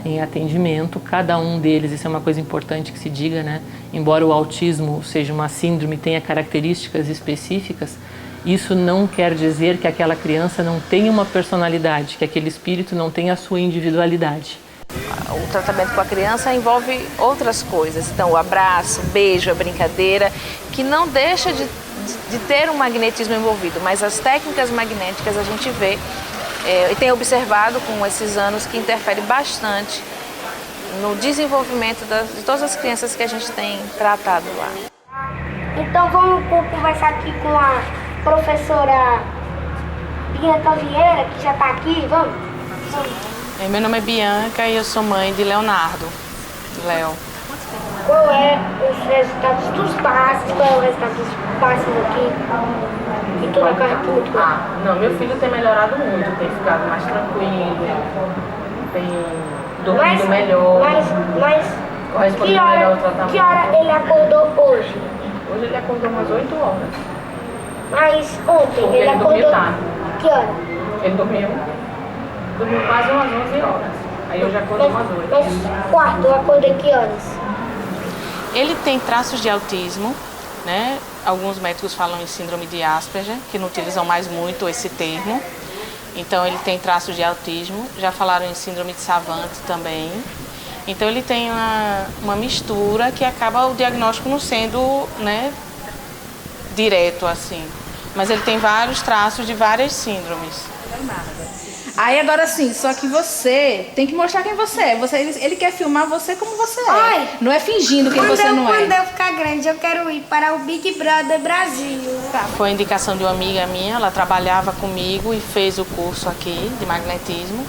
em atendimento, cada um deles, isso é uma coisa importante que se diga, né? Embora o autismo seja uma síndrome, tenha características específicas, isso não quer dizer que aquela criança não tenha uma personalidade, que aquele espírito não tenha a sua individualidade. O tratamento com a criança envolve outras coisas, então o abraço, o beijo, a brincadeira, que não deixa de ter um magnetismo envolvido, mas as técnicas magnéticas a gente vê e tem observado com esses anos que interfere bastante no desenvolvimento de todas as crianças que a gente tem tratado lá. Então vamos conversar aqui com a professora Bianca Vieira, que já está aqui, vamos? Meu nome é Bianca e eu sou mãe de Leonardo. Léo. Qual é os resultados dos passos? Qual é o resultado dos passos aqui? E toda a carta. Não, meu filho tem melhorado muito, tem ficado mais tranquilo, tem dormido melhor. Mas correspondido melhor ao tratamento. Que hora ele acordou hoje? Hoje ele acordou umas 8 horas. Mas ontem Porque ele acordou. dormiu tarde. Que hora? Ele dormiu quase umas 11 horas. Aí eu já acordei umas 8. Mas quarto, eu acordei que horas? Ele tem traços de autismo, né? Alguns médicos falam em síndrome de Asperger, que não utilizam mais muito esse termo. Então ele tem traços de autismo, já falaram em síndrome de Savant também. Então ele tem uma mistura que acaba o diagnóstico não sendo, né, direto assim. Mas ele tem vários traços de várias síndromes. Aí agora sim, só que você tem que mostrar quem você é. Ele quer filmar você como você é. Ai, não é fingindo quem você não é. Quando eu ficar grande, eu quero ir para o Big Brother Brasil. Foi a indicação de uma amiga minha, ela trabalhava comigo e fez o curso aqui de magnetismo.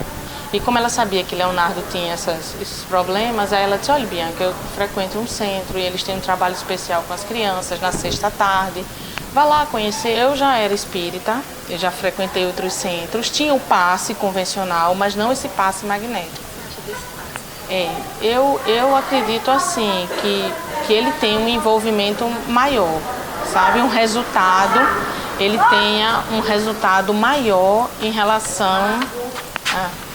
E como ela sabia que Leonardo tinha esses problemas, aí ela disse, olha Bianca, eu frequento um centro e eles têm um trabalho especial com as crianças na sexta tarde. Vá lá conhecer. Eu já era espírita, eu já frequentei outros centros, tinha o passe convencional, mas não esse passe magnético. Eu acredito assim, que ele tem um envolvimento maior, sabe? Um resultado, ele tenha um resultado maior em relação a...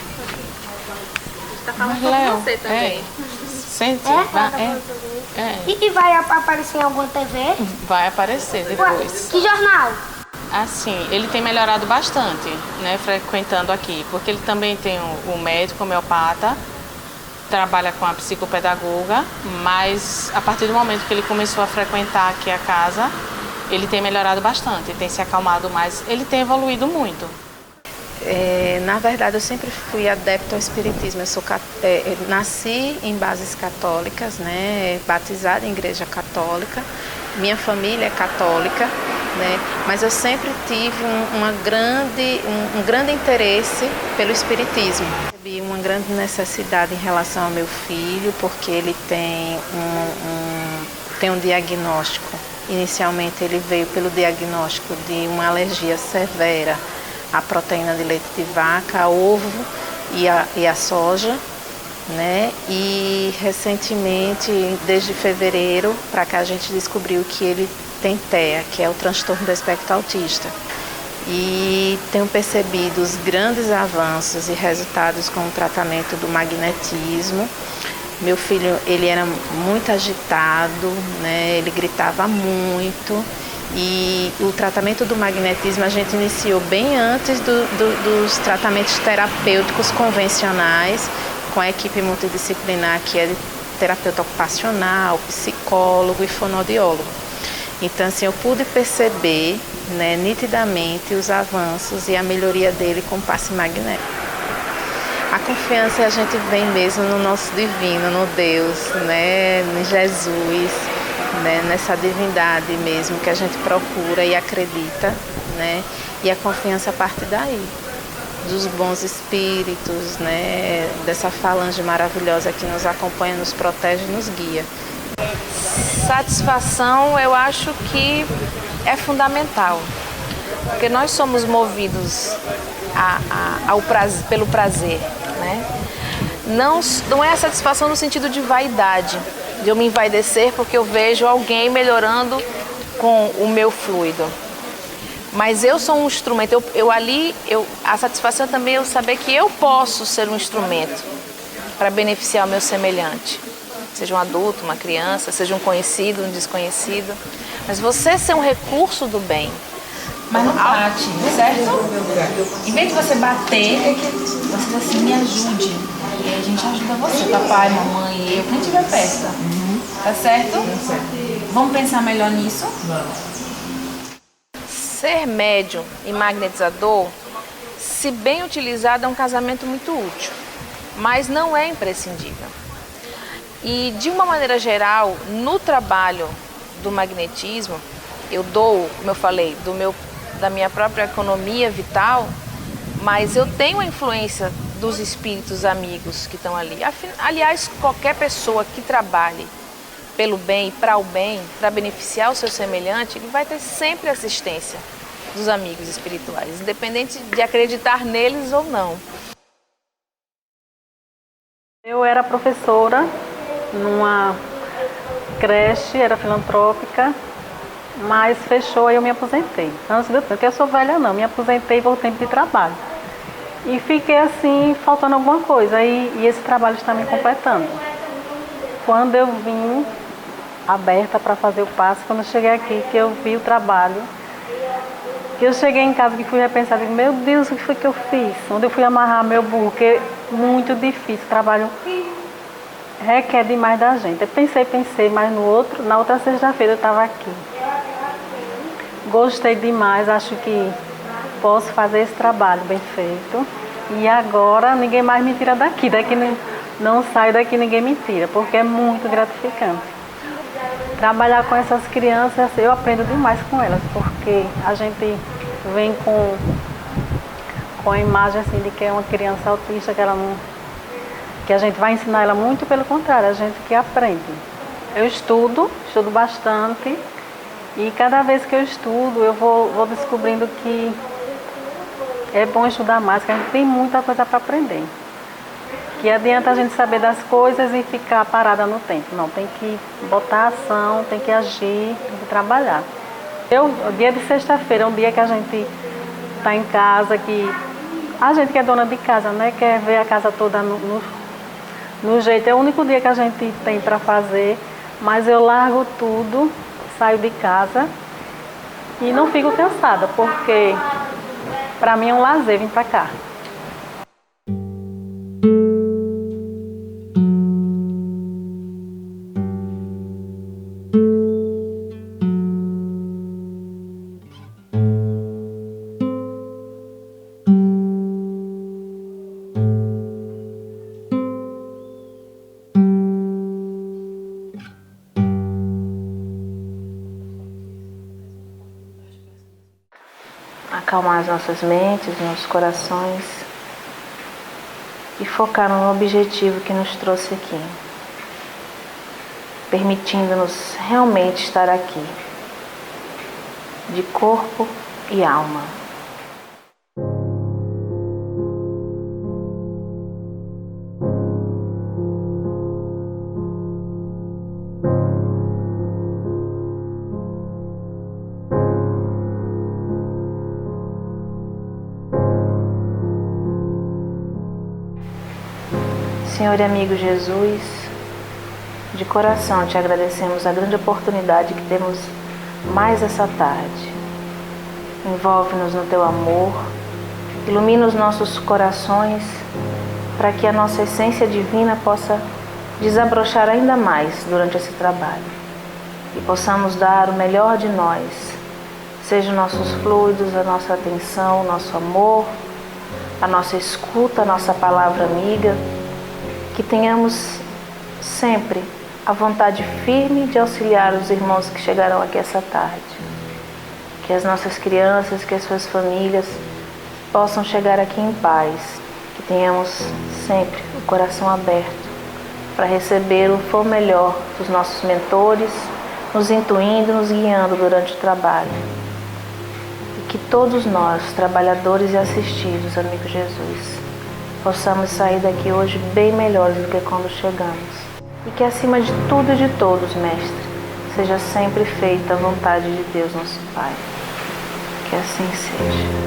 Está falando com você também. Sente? E vai aparecer em alguma TV? Vai aparecer depois. Que jornal? Assim, ele tem melhorado bastante, né, frequentando aqui, porque ele também tem o médico homeopata, trabalha com a psicopedagoga, mas a partir do momento que ele começou a frequentar aqui a casa, ele tem melhorado bastante, tem se acalmado mais, ele tem evoluído muito. Na verdade, eu sempre fui adepto ao espiritismo. Eu nasci em bases católicas, né, batizada em igreja católica. Minha família é católica, né, mas eu sempre tive um grande interesse pelo espiritismo. Tive uma grande necessidade em relação ao meu filho, porque ele tem um diagnóstico. Inicialmente, ele veio pelo diagnóstico de uma alergia severa a proteína de leite de vaca, a ovo e a soja, né? E recentemente, desde fevereiro, para cá a gente descobriu que ele tem TEA, que é o transtorno do espectro autista. E tenho percebido os grandes avanços e resultados com o tratamento do magnetismo. Meu filho, ele era muito agitado, né? Ele gritava muito. E o tratamento do magnetismo a gente iniciou bem antes dos tratamentos terapêuticos convencionais, com a equipe multidisciplinar que é de terapeuta ocupacional, psicólogo e fonoaudiólogo. Então, assim, eu pude perceber, né, nitidamente os avanços e a melhoria dele com o passe magnético. A confiança a gente vem mesmo no nosso divino, no Deus, né, em Jesus, né, nessa divindade mesmo que a gente procura e acredita, né, e a confiança parte daí, dos bons espíritos, né, dessa falange maravilhosa que nos acompanha, nos protege e nos guia. Satisfação, eu acho que é fundamental, porque nós somos movidos pelo prazer, né? Não é a satisfação no sentido de vaidade, de eu me envaidecer porque eu vejo alguém melhorando com o meu fluido. Mas eu sou um instrumento, a satisfação também é eu saber que eu posso ser um instrumento para beneficiar o meu semelhante. Seja um adulto, uma criança, seja um conhecido, um desconhecido. Mas você ser um recurso do bem. Mas não bate, certo? Em vez de você bater, você diz assim, me ajude. E aí a gente ajuda você, papai, mamãe, eu, quem estiver perto. Tá certo? Tá certo. Vamos pensar melhor nisso? Vamos. Ser médium e magnetizador, se bem utilizado, é um casamento muito útil, mas não é imprescindível. E de uma maneira geral, no trabalho do magnetismo, eu dou, como eu falei, da minha própria economia vital, mas eu tenho a influência dos espíritos amigos que estão ali. Aliás, qualquer pessoa que trabalhe pelo bem e para o bem, para beneficiar o seu semelhante, ele vai ter sempre assistência dos amigos espirituais, independente de acreditar neles ou não. Eu era professora numa creche, era filantrópica, mas fechou e eu me aposentei. Antes de porque eu sou velha não, me aposentei por tempo de trabalho. E fiquei assim, faltando alguma coisa, e esse trabalho está me completando. Quando eu vim aberta para fazer o passe, quando eu cheguei aqui, que eu vi o trabalho, que eu cheguei em casa, que fui repensar, digo, meu Deus, o que foi que eu fiz? Onde eu fui amarrar meu burro, que é muito difícil, o trabalho requer demais da gente. Eu pensei, mas na outra sexta-feira eu estava aqui. Gostei demais, acho que posso fazer esse trabalho bem feito. E agora ninguém mais me tira daqui não saio daqui, ninguém me tira, porque é muito gratificante. Trabalhar com essas crianças, eu aprendo demais com elas, porque a gente vem com a imagem assim, de que é uma criança autista, que a gente vai ensinar ela muito, pelo contrário, a gente que aprende. Eu estudo bastante, e cada vez que eu estudo, eu vou descobrindo que é bom estudar mais, que a gente tem muita coisa para aprender. Que adianta a gente saber das coisas e ficar parada no tempo. Não, tem que botar ação, tem que agir, tem que trabalhar. O dia de sexta-feira é um dia que a gente está em casa, que a gente que é dona de casa, né, quer ver a casa toda no jeito. É o único dia que a gente tem para fazer, mas eu largo tudo, saio de casa e não fico cansada, porque para mim é um lazer vir para cá. Acalmar as nossas mentes, nossos corações e focar no objetivo que nos trouxe aqui, permitindo-nos realmente estar aqui, de corpo e alma. Senhor e amigo Jesus, de coração te agradecemos a grande oportunidade que temos mais essa tarde. Envolve-nos no teu amor, ilumina os nossos corações para que a nossa essência divina possa desabrochar ainda mais durante esse trabalho e possamos dar o melhor de nós, sejam nossos fluidos, a nossa atenção, o nosso amor, a nossa escuta, a nossa palavra amiga, que tenhamos sempre a vontade firme de auxiliar os irmãos que chegarão aqui essa tarde. Que as nossas crianças, que as suas famílias possam chegar aqui em paz. Que tenhamos sempre o coração aberto para receber o for melhor dos nossos mentores, nos intuindo, nos guiando durante o trabalho. E que todos nós, trabalhadores e assistidos, amigo Jesus, possamos sair daqui hoje bem melhores do que quando chegamos. E que acima de tudo e de todos, Mestre, seja sempre feita a vontade de Deus, nosso Pai. Que assim seja.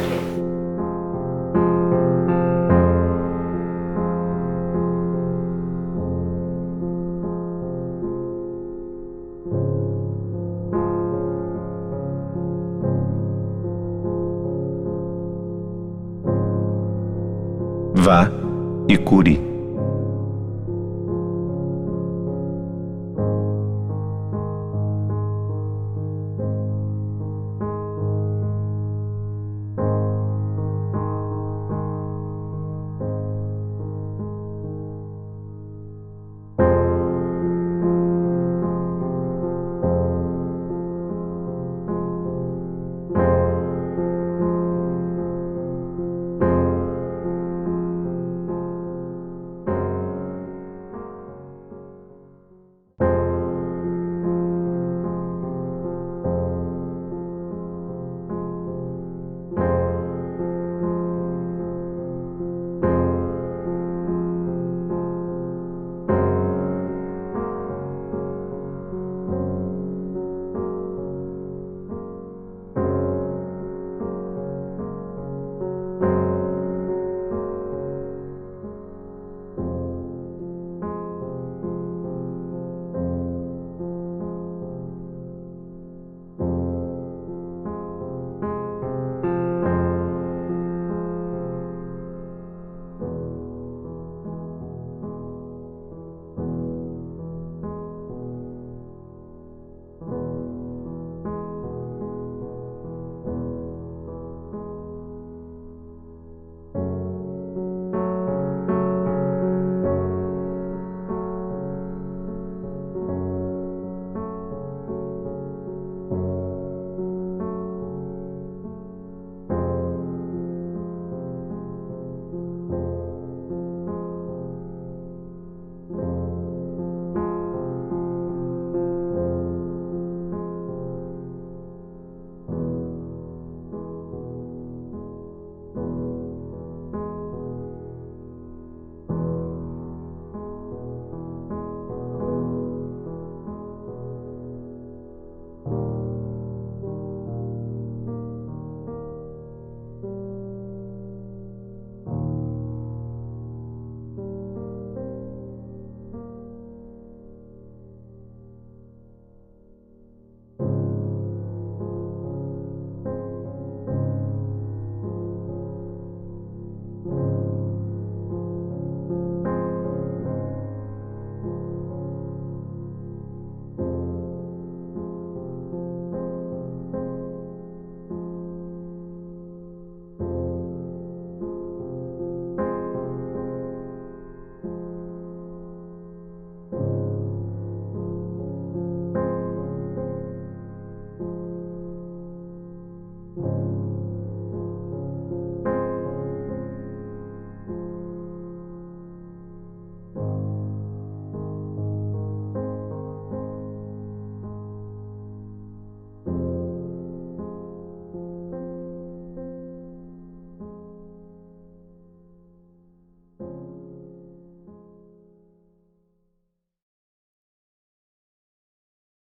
Vá e cure.